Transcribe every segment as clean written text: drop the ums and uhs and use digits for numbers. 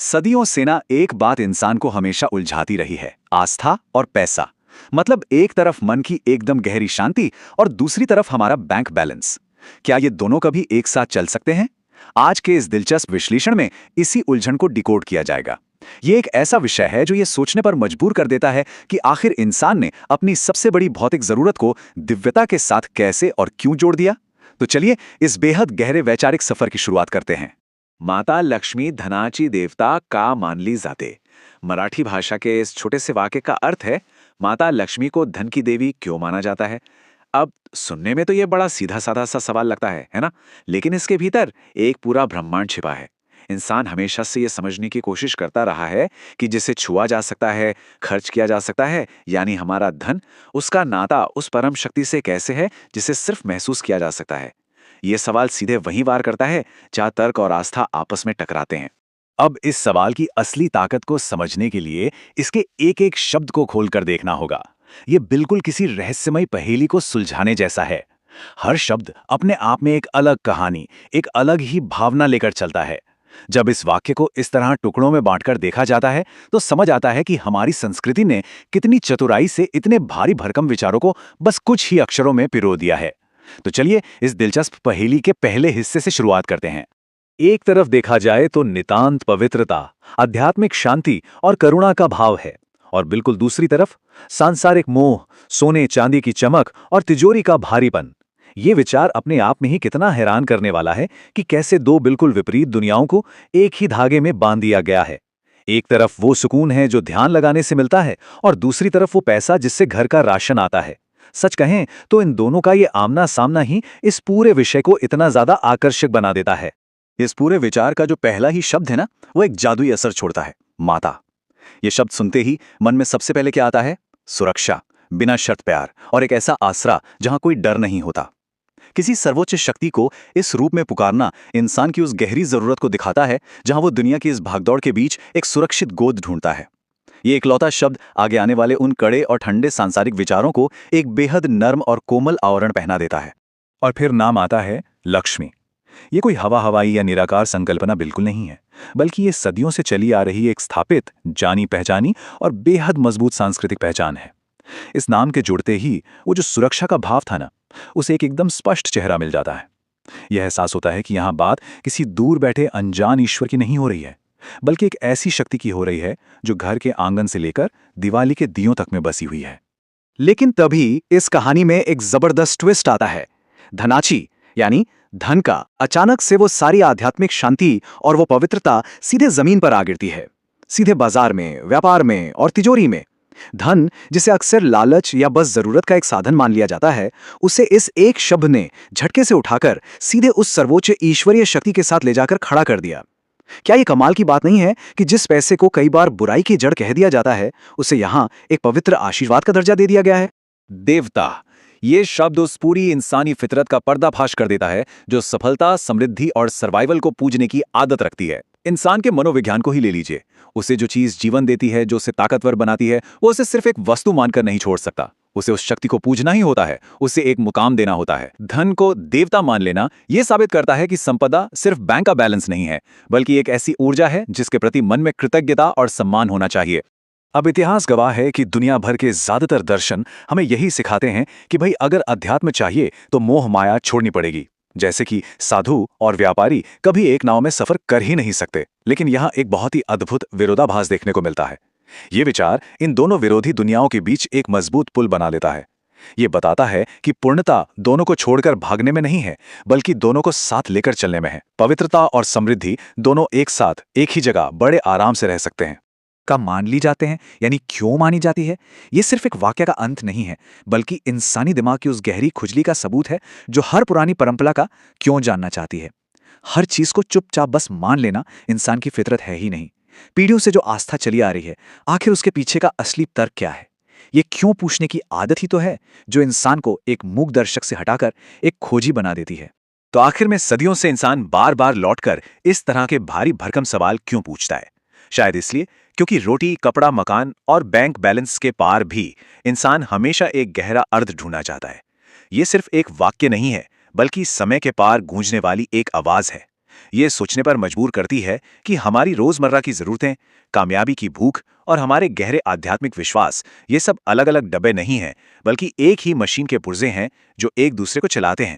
सदियों से ना एक बात इंसान को हमेशा उलझाती रही है, आस्था और पैसा। मतलब एक तरफ मन की एकदम गहरी शांति और दूसरी तरफ हमारा बैंक बैलेंस। क्या ये दोनों कभी एक साथ चल सकते हैं? आज के इस दिलचस्प विश्लेषण में इसी उलझन को डिकोड किया जाएगा। ये एक ऐसा विषय है जो ये सोचने पर मजबूर कर देता है कि आखिर इंसान ने अपनी सबसे बड़ी भौतिक जरूरत को दिव्यता के साथ कैसे और क्यों जोड़ दिया। तो चलिए इस बेहद गहरे वैचारिक सफर की शुरुआत करते हैं। माता लक्ष्मी धनाची देवता का मानली जाते। मराठी भाषा के इस छोटे से वाक्य का अर्थ है, माता लक्ष्मी को धन की देवी क्यों माना जाता है। अब सुनने में तो ये बड़ा सीधा साधा सा सवाल लगता है ना? लेकिन इसके भीतर एक पूरा ब्रह्मांड छिपा है। इंसान हमेशा से ये समझने की कोशिश करता रहा है कि जिसे छुआ जा सकता है, खर्च किया जा सकता है, यानी हमारा धन, उसका नाता उस परम शक्ति से कैसे है जिसे सिर्फ महसूस किया जा सकता है। ये सवाल सीधे वहीं वार करता है जहां तर्क और आस्था आपस में टकराते हैं। अब इस सवाल की असली ताकत को समझने के लिए इसके एक एक शब्द को खोलकर देखना होगा। ये बिल्कुल किसी रहस्यमयी पहेली को सुलझाने जैसा है। हर शब्द अपने आप में एक अलग कहानी, एक अलग ही भावना लेकर चलता है। जब इस वाक्य को इस तरह टुकड़ों में बांटकर देखा जाता है तो समझ आता है कि हमारी संस्कृति ने कितनी चतुराई से इतने भारी भरकम विचारों को बस कुछ ही अक्षरों में पिरो दिया है। तो चलिए इस दिलचस्प पहेली के पहले हिस्से से शुरुआत करते हैं। एक तरफ देखा जाए तो नितांत पवित्रता, आध्यात्मिक शांति और करुणा का भाव है, और बिल्कुल दूसरी तरफ सांसारिक मोह, सोने चांदी की चमक और तिजोरी का भारीपन। ये विचार अपने आप में ही कितना हैरान करने वाला है कि कैसे दो बिल्कुल विपरीत दुनियाओं को एक ही धागे में बांध दिया गया है। एक तरफ वो सुकून है जो ध्यान लगाने से मिलता है, और दूसरी तरफ वो पैसा जिससे घर का राशन आता है। सच कहें तो इन दोनों का ये आमना सामना ही इस पूरे विषय को इतना ज्यादा आकर्षक बना देता है। इस पूरे विचार का जो पहला ही शब्द है ना, वो एक जादुई असर छोड़ता है, माता। ये शब्द सुनते ही मन में सबसे पहले क्या आता है? सुरक्षा, बिना शर्त प्यार और एक ऐसा आसरा जहां कोई डर नहीं होता। किसी सर्वोच्च शक्ति को इस रूप में पुकारना इंसान की उस गहरी जरूरत को दिखाता है जहां वो दुनिया की इस भागदौड़ के बीच एक सुरक्षित गोद ढूंढता है। ये इकलौता शब्द आगे आने वाले उन कड़े और ठंडे सांसारिक विचारों को एक बेहद नर्म और कोमल आवरण पहना देता है। और फिर नाम आता है लक्ष्मी। ये कोई हवाई या निराकार संकल्पना बिल्कुल नहीं है, बल्कि ये सदियों से चली आ रही एक स्थापित, जानी पहचानी और बेहद मजबूत सांस्कृतिक पहचान है। इस नाम के जुड़ते ही वो जो सुरक्षा का भाव था ना, उसे एक एकदम स्पष्ट चेहरा मिल जाता है। यह एहसास होता है कि यहाँ बात किसी दूर बैठे अनजान ईश्वर की नहीं हो रही है, बल्कि एक ऐसी शक्ति की हो रही है जो घर के आंगन से लेकर दिवाली के दियों तक में बसी हुई है। लेकिन तभी इस कहानी में एक जबरदस्त ट्विस्ट आता है। धनाची यानी धन का अचानक से वो सारी आध्यात्मिक शांति और वो पवित्रता सीधे जमीन पर आ गिरती है। सीधे बाजार में, व्यापार में और तिजोरी में। धन, जिसे अक्सर लालच या बस जरूरत का एक साधन मान लिया जाता है, उसे इस एक शब्द ने झटके से उठाकर सीधे उस सर्वोच्च ईश्वरीय शक्ति के साथ ले जाकर खड़ा कर दिया। क्या ये कमाल की बात नहीं है कि जिस पैसे को कई बार बुराई की जड़ कह दिया जाता है, उसे यहां एक पवित्र आशीर्वाद का दर्जा दे दिया गया है। देवता, ये शब्द उस पूरी इंसानी फितरत का पर्दाफाश कर देता है जो सफलता, समृद्धि और सर्वाइवल को पूजने की आदत रखती है। इंसान के मनोविज्ञान को ही ले लीजिए। उसे जो चीज जीवन देती है, जो उसे ताकतवर बनाती है, वो उसे सिर्फ एक वस्तु मानकर नहीं छोड़ सकता। उसे उस शक्ति को पूजना ही होता है, उसे एक मुकाम देना होता है। धन को देवता मान लेना यह साबित करता है कि संपदा सिर्फ बैंक का बैलेंस नहीं है, बल्कि एक ऐसी ऊर्जा है जिसके प्रति मन में कृतज्ञता और सम्मान होना चाहिए। अब इतिहास गवाह है कि दुनिया भर के ज्यादातर दर्शन हमें यही सिखाते हैं कि भाई अगर अध्यात्म चाहिए तो मोह माया छोड़नी पड़ेगी। जैसे कि साधु और व्यापारी कभी एक नाव में सफर कर ही नहीं सकते। लेकिन यहाँ एक बहुत ही अद्भुत विरोधाभास देखने को मिलता है। ये विचार इन दोनों विरोधी दुनियाओं के बीच एक मजबूत पुल बना लेता है। ये बताता है कि पूर्णता दोनों को छोड़कर भागने में नहीं है, बल्कि दोनों को साथ लेकर चलने में है। पवित्रता और समृद्धि दोनों एक साथ एक ही जगह बड़े आराम से रह सकते हैं। का मान ली जाते हैं, यानी क्यों मानी जाती है, ये सिर्फ एक वाक्य का अंत नहीं है, बल्कि इंसानी दिमाग की उस गहरी खुजली का सबूत है जो हर पुरानी परंपरा का क्यों जानना चाहती है। हर चीज को चुपचाप बस मान लेना इंसान की फितरत है ही नहीं। पीढ़ियों से जो आस्था चली आ रही है, आखिर उसके पीछे का असली तर्क क्या है? ये क्यों पूछने की आदत ही तो है जो इंसान को एक मूक दर्शक से हटाकर एक खोजी बना देती है। तो आखिर में सदियों से इंसान बार बार लौटकर इस तरह के भारी भरकम सवाल क्यों पूछता है? शायद इसलिए क्योंकि रोटी, कपड़ा, मकान और बैंक बैलेंस के पार भी इंसान हमेशा एक गहरा अर्थ ढूंढना चाहता है। ये सिर्फ एक वाक्य नहीं है, बल्कि समय के पार गूंजने वाली एक आवाज है। ये सोचने पर मजबूर करती है कि हमारी रोजमर्रा की जरूरतें, कामयाबी की भूख और हमारे गहरे आध्यात्मिक विश्वास, ये सब अलग अलग डब्बे नहीं हैं, बल्कि एक ही मशीन के पुर्जे हैं जो एक दूसरे को चलाते हैं।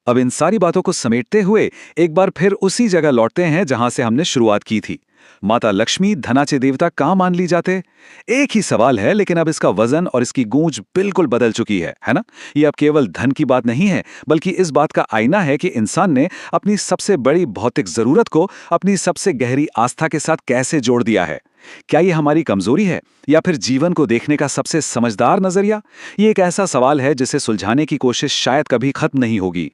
अब इन सारी बातों को समेटते हुए एक बार फिर उसी जगह लौटते हैं जहां से हमने शुरुआत की थी। माता लक्ष्मी धनाचे देवता कहाँ मान ली जाते? एक ही सवाल है, लेकिन अब इसका वजन और इसकी गूंज बिल्कुल बदल चुकी है ना? ये अब केवल धन की बात नहीं है, बल्कि इस बात का आईना है कि इंसान ने अपनी सबसे बड़ी भौतिक जरूरत को अपनी सबसे गहरी आस्था के साथ कैसे जोड़ दिया है। क्या ये हमारी कमजोरी है, या फिर जीवन को देखने का सबसे समझदार नजरिया? ये एक ऐसा सवाल है जिसे सुलझाने की कोशिश शायद कभी खत्म नहीं होगी।